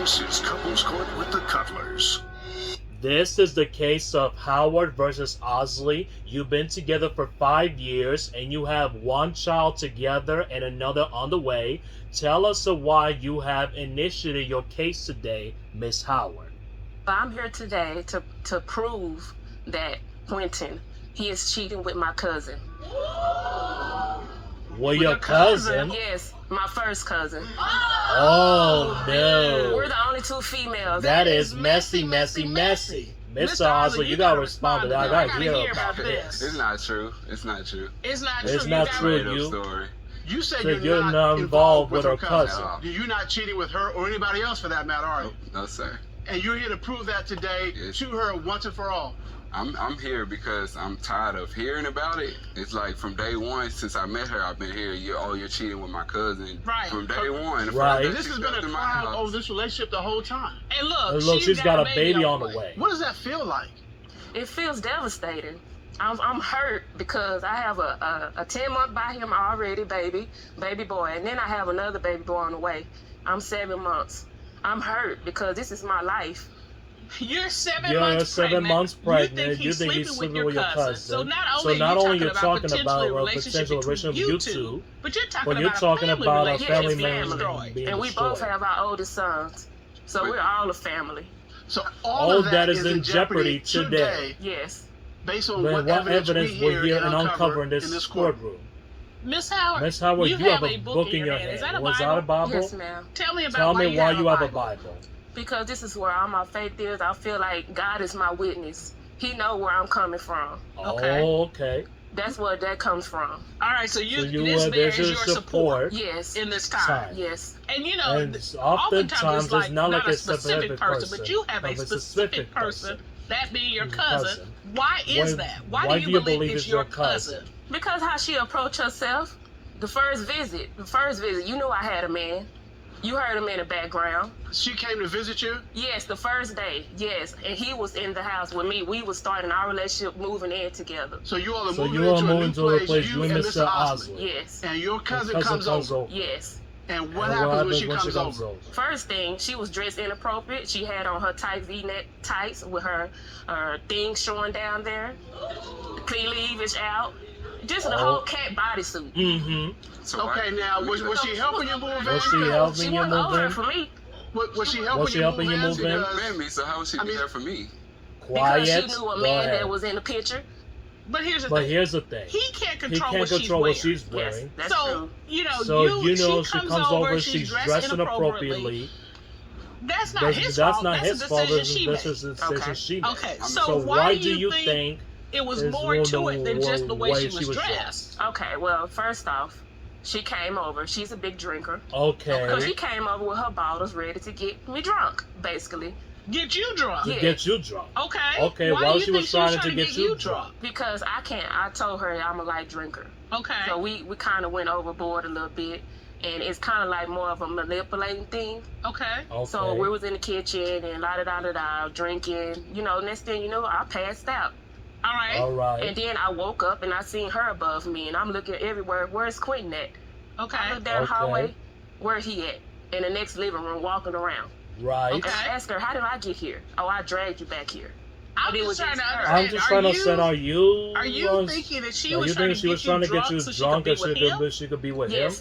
This is Couples Court with the Cutlers. This is the case of Howard versus Osley. You've been together for 5 years and you have one child together and another on the way. Tell us why you have initiated your case today, Miss Howard. I'm here today to prove that Quentin, he is cheating with my cousin. Well, your cousin? Yes, my first cousin. Oh, no. We're the only two females. That is messy. Mr. Osley, you gotta respond to that. I gotta hear about this. It's not true. It's not true. It's not true. It's not true. Made up story. You said So you're not involved with her cousin. You're not cheating with her or anybody else for that matter, are you? No, sir. And you're here to prove that today to her once and for all. I'm here because I'm tired of hearing about it. It's like from day one since I met her, I've been here. You're cheating with my cousin. Right. From day one. Right. This has been a cloud over this relationship the whole time. And look, She's got a baby on the way. What does that feel like? It feels devastating. I'm hurt because I have a 10-month by him already, baby boy, and then I have another baby boy on the way. I'm 7 months. I'm hurt because this is my life. You're 7 months pregnant. You think he's sleeping with your cousin. So not only you're talking about a potential relationship with you two, but you're talking about a family member. being And we destroyed. both have our oldest sons. So we're all a family. So all of that is in jeopardy today. Yes. Based on what evidence we hear and uncover in this courtroom. Miss Howard, you have a book in your hand. Is that a Was Bible? that a Bible? Yes, ma'am. Tell me why you have a a Bible. Because this is where all my faith is. I feel like God is my witness. He know where I'm coming from. Okay. Oh, okay. That's where that comes from. All right, so this man there's is your your support Yes. in this time. Yes. And oftentimes it's like not like a a specific person, but you have a specific person, that being your cousin. Why is that? Why do you believe it's your cousin? Because how she approached herself, the first visit, you knew I had a man. You heard him in the background. She came to visit you? Yes, the first day. Yes, and he was in the house with me. We was starting our relationship, moving in together. So you all are moving into a new place, you and Mr. Osley. Yes. And your cousin comes over. Yes. And what happens when she comes over? First thing, she was dressed inappropriate. She had on her tight V-neck tights with her things showing down there, cleavage out. Just the whole cat bodysuit. Mm-hmm. So okay, now, was she helping you move in? Was she helping you move in? For me. Was she helping you move in? So how was she there for me? Quiet. Because she knew a man that was in the picture. But here's the thing. He can't control what she's wearing. Yes, that's true. She comes over, she's dressed inappropriately. That's not his fault. That's a decision she made. This is a decision she made. Okay, so why do you think it was more to it than just the way she was dressed? Okay, well, first off, she came over. She's a big drinker. Okay. So she came over with her bottles ready to get me drunk, basically. Get you drunk? To get you drunk. Okay. Okay, why she was trying to get you drunk? Because I told her I'm a light drinker. Okay. So we kind of went overboard a little bit. And it's kind of like more of a manipulating thing. Okay. So we was in the kitchen and la-da-da-da-da, drinking. Next thing you know, I passed out. All right. And then I woke up and I seen her above me, and I'm looking everywhere. Where's Quentin at? Okay. I looked down the hallway. Where he at? In the next living room, walking around. Right. Okay. I asked her, how did I get here? Oh, I dragged you back here. I'm just trying to understand. I'm just trying to understand. Are you thinking that she was trying to get you drunk so she could be with him?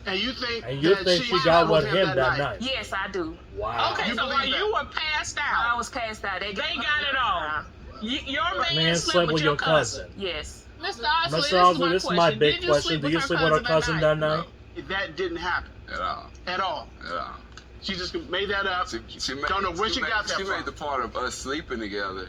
And you think she got with him that night? Yes, I do. Wow. Okay, so while you were passed out, I was passed out. They got it all. Your man slept with your cousin. Yes. Mr. Osley, this is my big question. Did you sleep with her cousin that night? That didn't happen. At all. She just made that up. Don't know where she got that from. She made the part of us sleeping together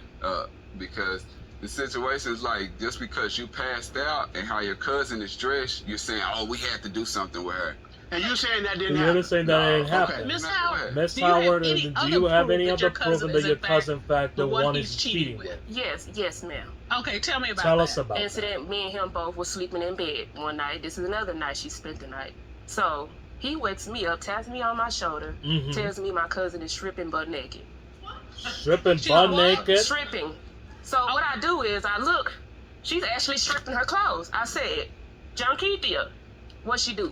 because the situation is like, just because you passed out and how your cousin is dressed, you're saying, oh, we had to do something with her. And you're saying that didn't happen? You're saying that didn't happen. Okay. Miss Howard, do you have any other proof that your cousin, in fact, the one he's cheating with? Yes, ma'am. Okay, tell me about Tell us about incident. Me and him both were sleeping in bed one night. This is another night she spent the night. So he wakes me up, taps me on my shoulder, tells me my cousin is stripping butt naked. Stripping butt naked? Stripping. So what I do is I look. She's actually stripping her clothes. I said, Junkitia, what she do?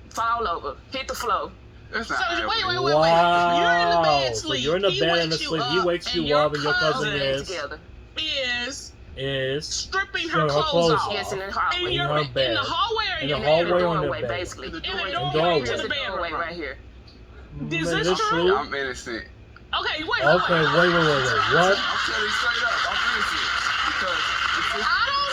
Fall over, hit the floor. That's So not wait. Wow. You're in the bed you're in the he bed and wakes you asleep. He up, wakes and you your up, and your cousin cousin is together. is stripping stripping her clothes off. Yes, in the In hallway. your her bed. in the hallway or In your the bedroom? hallway or in doorway, the bed? basically. In the doorway. doorway to the The doorway bedroom. right here. Is Man, this it's true? true. I'm innocent. Okay, wait. Okay, wait. What? I'm telling you straight up, I'm innocent. Because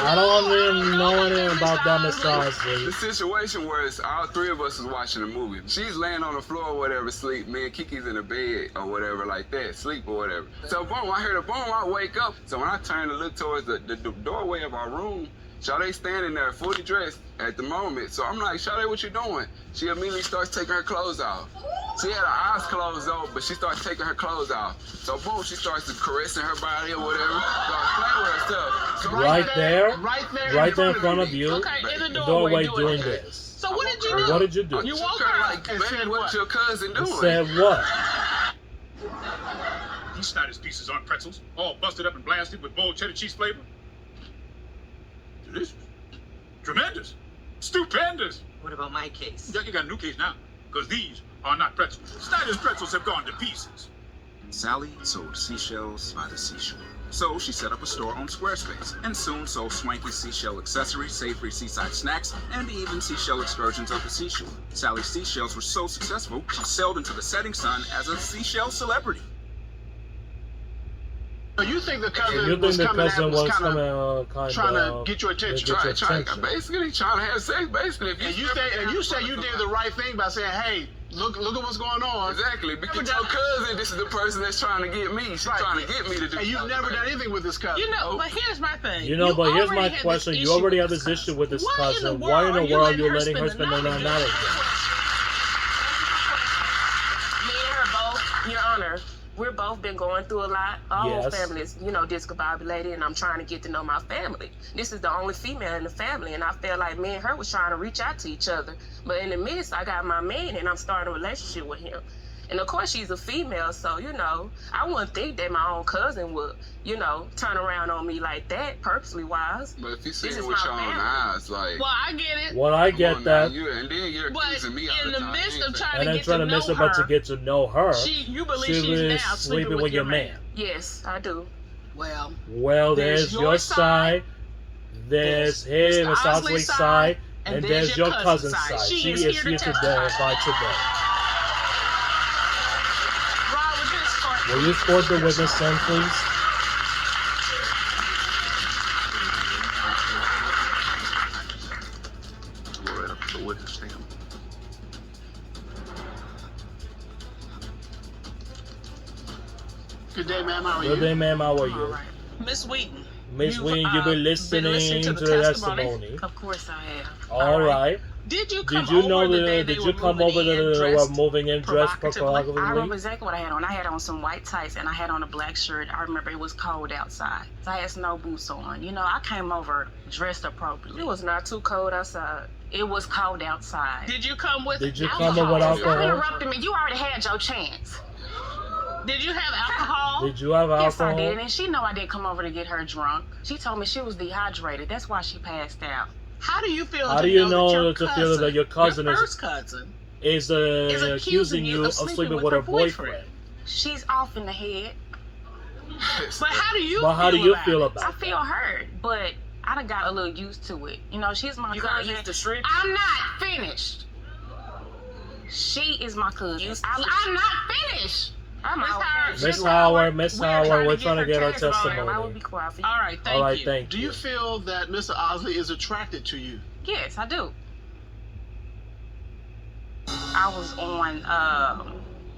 I don't even know anything about that, Miss the Osley. situation was all three of us was watching a movie. She's laying on the floor or whatever, sleep. Me and Kiki's in the bed or whatever like that, sleep or whatever. So boom, I heard a boom, I wake up. So when I turn to look towards the doorway of our room, Sade standing there fully dressed at the moment. So I'm like, Sade, what you doing? She immediately starts taking her clothes off. She had her eyes closed though, but she starts taking her clothes off. So boom, she starts caressing her body or whatever, starts playing with her stuff. So Right there? Right there. Right there in front of you. Okay, in the The doorway, doing that. this. So what did you do? What did you do? You woke her her like, up and baby, said what's what? your cousin You doing? said what? These Snyder's pieces aren't pretzels, all busted up and blasted with boiled cheddar cheese flavor. Delicious. Tremendous. Stupendous. What about my case? Yeah, you got a new case now, because these are not pretzels. Snyder's pretzels have gone to pieces. Sally sold seashells by the seashore. So she set up a store on Squarespace and soon sold swanky seashell accessories, savory seaside snacks, and even seashell excursions of the seashore. Sally's seashells were so successful, she sailed into the setting sun as a seashell celebrity. So you think the cousin You think was the coming cousin at was kind coming of trying to get your attention? Basically trying to have sex, basically. And you say you did the right thing by saying, "Hey, look at what's going on." Exactly, because your cousin, this is the person that's trying to get me. She's trying to get me to do. And you've never done anything with this cousin. You know, but here's my thing. You know, but here's my already had question. this You already issue have with this issue with this Why cousin. Why in the world are you letting her spend the night again? Me and her both, Your Honor, we're both been going through a lot. Our whole Yes. family is, discombobulated, and I'm trying to get to know my family. This is the only female in the family, and I feel like me and her was trying to reach out to each other. But in the midst, I got my man, and I'm starting a relationship with him. And of course, she's a female, so, I wouldn't think that my own cousin would, turn around on me like that, purposely wise. But if you see This it is with my your own family. eyes, like. Well, I get it. Well, I come get on that. now, and then you're But accusing me all in the the time. midst of And trying then to trying to get miss to it, know but to her, get to know her, you believe she she's was now sleeping with your man. Yes, I do. Well, Well, there's your side, there's him, Miss Osley's side, and there's your cousin's side. She is here to verify today. Rod, would you escort Will you escort the witness stand, please? Go right up to the witness stand. Good day, ma'am. How are Good you? day, ma'am. How are All you? right. Miss Wheaton. Miss Wynn, you've been listening to the testimony. Of course I have. All right. Did you come Did you know over the day that? they Did were you come moving over in the dressed moving in dressed provocatively? I remember provocatively? exactly what I had on. I had on some white tights and I had on a black shirt. I remember it was cold outside. So I had snow boots on. I came over dressed appropriately. It was not too cold outside. It was cold outside. Did you come with Did you alcohol? come with You alcohol? interrupted me. You already had your chance. Did you have alcohol? Did you have Yes, I alcohol? did. And she know I didn't come over to get her drunk. She told me she was dehydrated. That's why she passed out. How do you feel? How to do you know know that to your feel that your cousin your is- first cousin, Is accusing you of sleeping with her boyfriend? She's off in the head. But how do you? But how do you feel I about it? feel hurt, but I done got a little used to it. She's my You got cousin. used to stripping? I'm not finished. She is my cousin. I'm not finished. Miss Howard, we're trying to get our I would testimony. be quiet for you. All right, thank All right, you. thank Do you. you feel that Mr. Osley is attracted to you? Yes, I do. I was on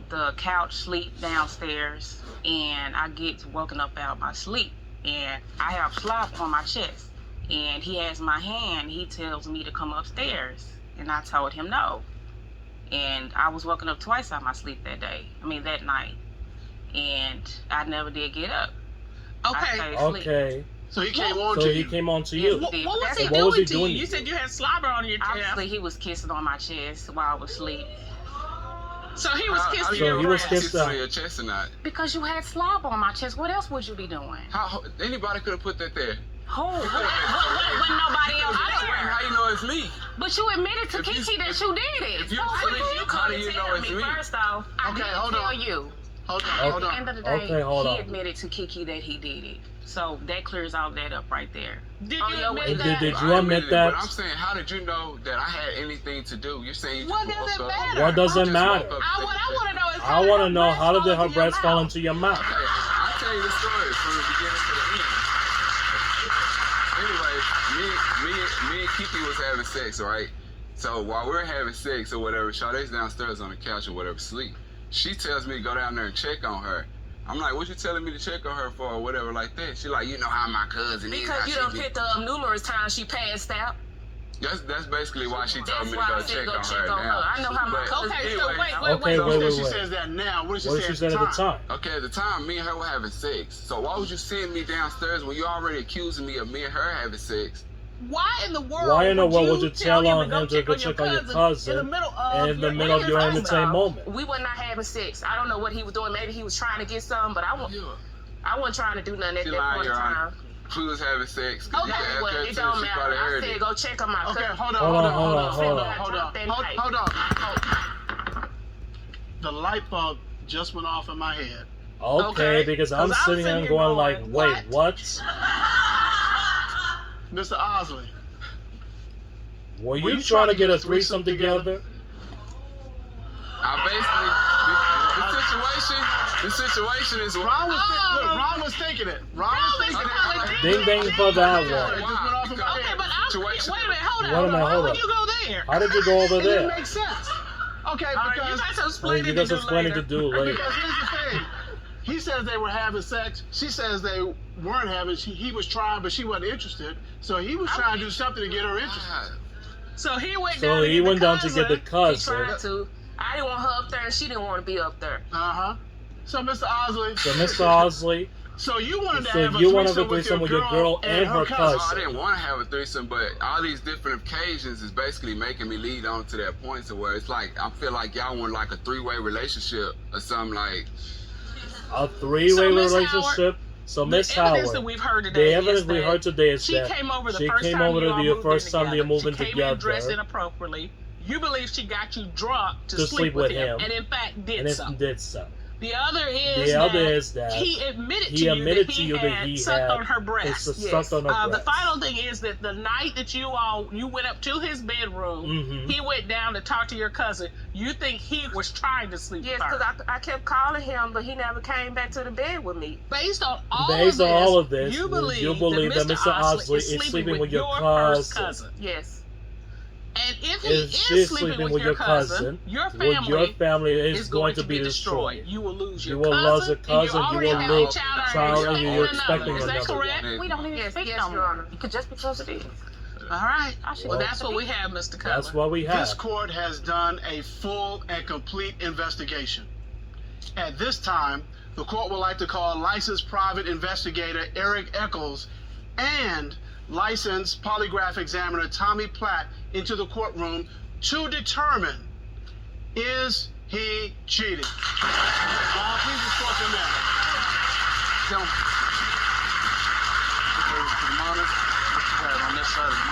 the couch, sleep downstairs, and I get woken up out of my sleep, and I have slop on my chest, and he has my hand. He tells me to come upstairs, and I told him no. And I was woken up twice out of my sleep that night, and I never did get up. I Okay. stayed asleep. Okay. So he came on So to he you. came on to Yes, you. he did. What was he What was he doing to you? doing to You you? said you had slobber on your chest. Obviously, he was kissing on my chest while I was asleep. So he was kissing So your he was breast. kissing- on your chest or not? Because you had slob on my chest. What else would you be doing? How anybody could have put that there? Who? When nobody else How there? you know it's me? But you admitted to If you- Kiki that you did it. if you So sleep, when you how come do to you know tell it's me, me? first off, I Okay, didn't hold tell on. you. Hold on, At hold the on. end of the day, Okay, hold he on. admitted to Kiki that he did it. So that clears all that up right there. Did On you your admit way that? Did I you admit admitted it, that? But I'm saying, how did you know that I had anything to do? You're saying you What just does it woke up. matter? What does it Just matter? woke up I to want take to know is I want to know how did her breast breast fall into your mouth? Okay, I'll tell you the story from the beginning to the end. Anyway, me and Kiki was having sex, right? So while we're having sex or whatever, Sade's downstairs on the couch or whatever, sleep. She tells me to go down there and check on her. I'm like, what you telling me to check on her for or whatever like that? She like, you know how my cousin is. Because how you she done be. picked her up numerous times. She passed out. That's basically why she told That's me why to I go said check go on check her on her. now. I know how my But cousin. Okay, so anyway, wait. Okay, So wait. she says that now. What did What she did say she at said the at the time? time? Okay, at the time, me and her were having sex. So why would you send me downstairs when you already accusing me of me and her having sex? Why in the world? Why in the world would you tell tell him on him to go check on your cousin in the middle of in the middle of your intimate intimate moment? We were not having sex. I don't know what he was doing. Maybe he was trying to get some, but I wasn't trying to do nothing at She that lying, point in Your Honor. time. We was having sex. 'Cause you Okay, can ask Well, her it too, don't she matter. probably I heard said it. go check on my Okay, cousin. hold on. The light bulb just went off in my head. Okay, because I'm 'Cause sitting here here going like, wait, what? Mr. Osley, Were you trying to get a threesome together? I basically, the situation is Ron was thinking it. Ding ding for that It one. just went off in my Okay, head. but wait a minute, hold Wait a on. minute, Why hold would up. you go there? How did you go over It didn't there? make sense. Okay, All right, you because got some I mean, explaining you to got do some explaining later. to do later. Because here's the thing. He says they were having sex. She says they weren't having. He was trying, but she wasn't interested. So he was trying to do something to get her interested. So he went So down to he get went the down to get the He cousin. tried to. I didn't want her up there, and she didn't want to be up there. So Mr. Osley. So Mr. Osley, So you wanted to so have a you want to have a threesome threesome with your girl and her I cousin. didn't want to have a threesome, but all these different occasions is basically making me lead on to that point to where it's like I feel like y'all want like a three-way relationship or something like. A three-way So, Miss relationship. So Miss the evidence Howard, that we've heard the today evidence is we that heard today is she that came over the she first came time over you all to the moved first in time you're together. moving She came in dressed together inappropriately. You believe she got you drunk to to sleep with him, and in fact did and so. it did so. The other is that he admitted he to admitted you to you that that he he sucked had on her breast. sucked on her The breast. final thing is that the night that you went up to his bedroom, Mhm. he went down to talk to your cousin. You think he was trying to sleep Yes, with her? because I kept calling him, but he never came back to the bed with me. Based on all of this, you believe that Mr. Osley is sleeping with your first cousin. Yes. And if he If is she's sleeping with your cousin, your family is is going to be destroyed. destroyed. You will lose You your will lose a cousin, and you you will already lose have a child, and you're expecting expecting Is that another correct? one. We don't even speak no Your more. Honor. Just because it is. All right. should Well, go that's to what the- we have, Mr. Cutler. That's what we have. This court has done a full and complete investigation. At this time, the court would like to call licensed private investigator Eric Eccles and licensed polygraph examiner Tommy Platt into the courtroom to determine, is he cheating? Please report the matter. Gentlemen, to the monitor, on this side of the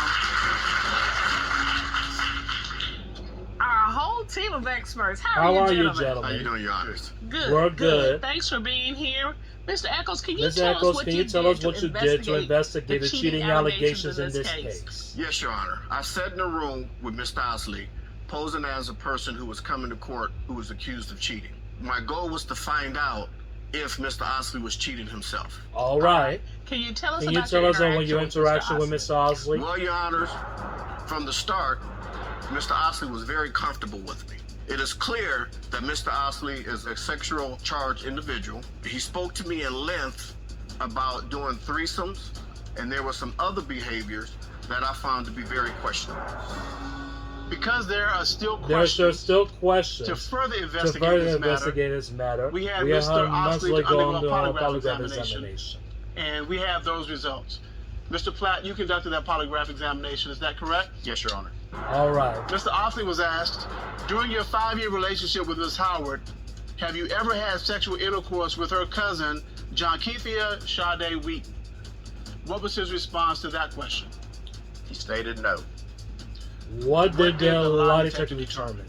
Our whole team of experts. How are you, monitor. How you gentlemen? doing, Your Honors? Good. We're good. Thanks for being here. Mr. Eccles, can you Mr. tell us Eccles, what can you you tell us did what you did to investigate the cheating allegations in this case? Yes, Your Honor. I sat in a room with Mr. Osley, posing as a person who was coming to court who was accused of cheating. My goal was to find out if Mr. Osley was cheating himself. All right. Can you tell us Can you about tell your us on your interaction with Mr. Osley? Well, Your Honors, from the start, Mr. Osley was very comfortable with me. It is clear that Mr. Osley is a sexual charged individual. He spoke to me in length about doing threesomes, and there were some other behaviors that I found to be very questionable. Because there are still There's still questions questions to further to investigate further this investigate this matter. We had have Mr. Osley to go undergo a polygraph examination. examination. and we have those results. Mr. Platt, you conducted that polygraph examination, is that correct? Yes, Your Honor. All right. Mr. Osley was asked, during your 5-year relationship with Ms. Howard, have you ever had sexual intercourse with her cousin, Jonkethia Sade Wheaton? What was his response to that question? He stated no. What did the lie detector determine?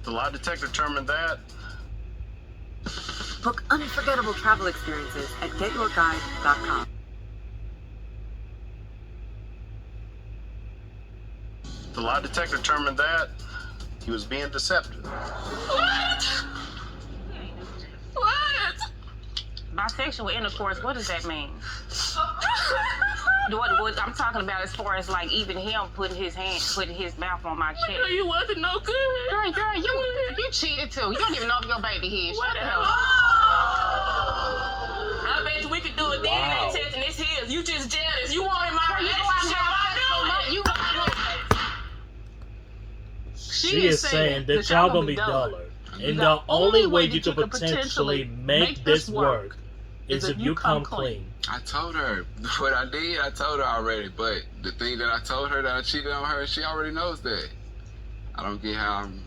The lie detector determined that Book unforgettable travel experiences at getyourguide.com. The lie detector determined that he was being deceptive. What? What? Bisexual intercourse, what does that mean? What I'm talking about as far as like even him putting his mouth on my chest. You wasn't no good. Girl, you cheated too. You don't even know if your baby his. Shut Whatever. up. I bet you we could do a DNA test and it's his. You just jealous. You wanted my relationship. She is saying that y'all gonna be duller. And the only way you could potentially make this work is if you come clean. I told her what I did. I told her already, but the thing that I told her that I cheated on her, she already knows that. I don't get how I'm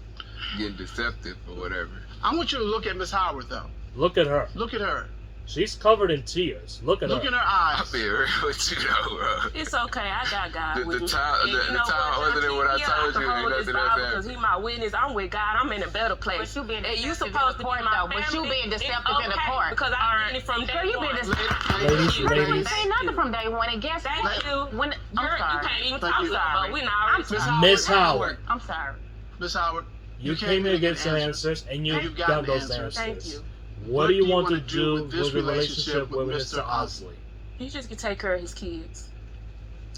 getting deceptive or whatever. I want you to look at Miss Howard, though. Look at her. Look at her. She's covered in tears. Look at her. Look in her eyes. I'll be real with you, though, bro. It's okay. I got God with me. The time other than what I told you, ain't nothing else because happened. he my witness. I'm with God. I'm in a better place. But you being And you deceptive supposed in to the be court, my though. But you family. being deceptive It's in the okay, court. because I'm in it from day Girl, you one. been deceptive. Ladies. You didn't say nothing from day one. And guess Thank what? you. When You I'm sorry. can't even Thank talk you. about it. We not Miss Howard. I'm sorry. Miss Howard. You came came in to get and some answers. answers, and you You've got gotten those answers. answers. Thank you. What do you want to wanna do with with this the relationship with Mr. Osley? He just can take care of his kids.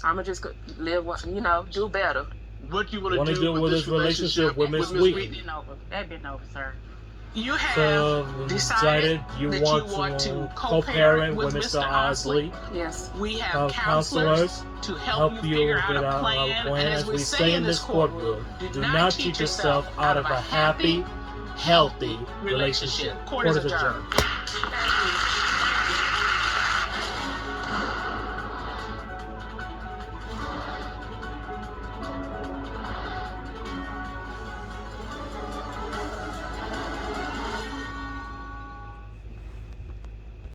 I'ma just live, do better. What do you want Wanna to do do with with his this relationship with Miss Miss Wheaton? That been over, sir. You have So decided you that want to co-parent with Mr. Osley. Yes. We have Counselors counselors to help you figure out a plan. And as we say in this courtroom, do not cheat yourself out of a happy, healthy relationship. Court is adjourned. Thank you.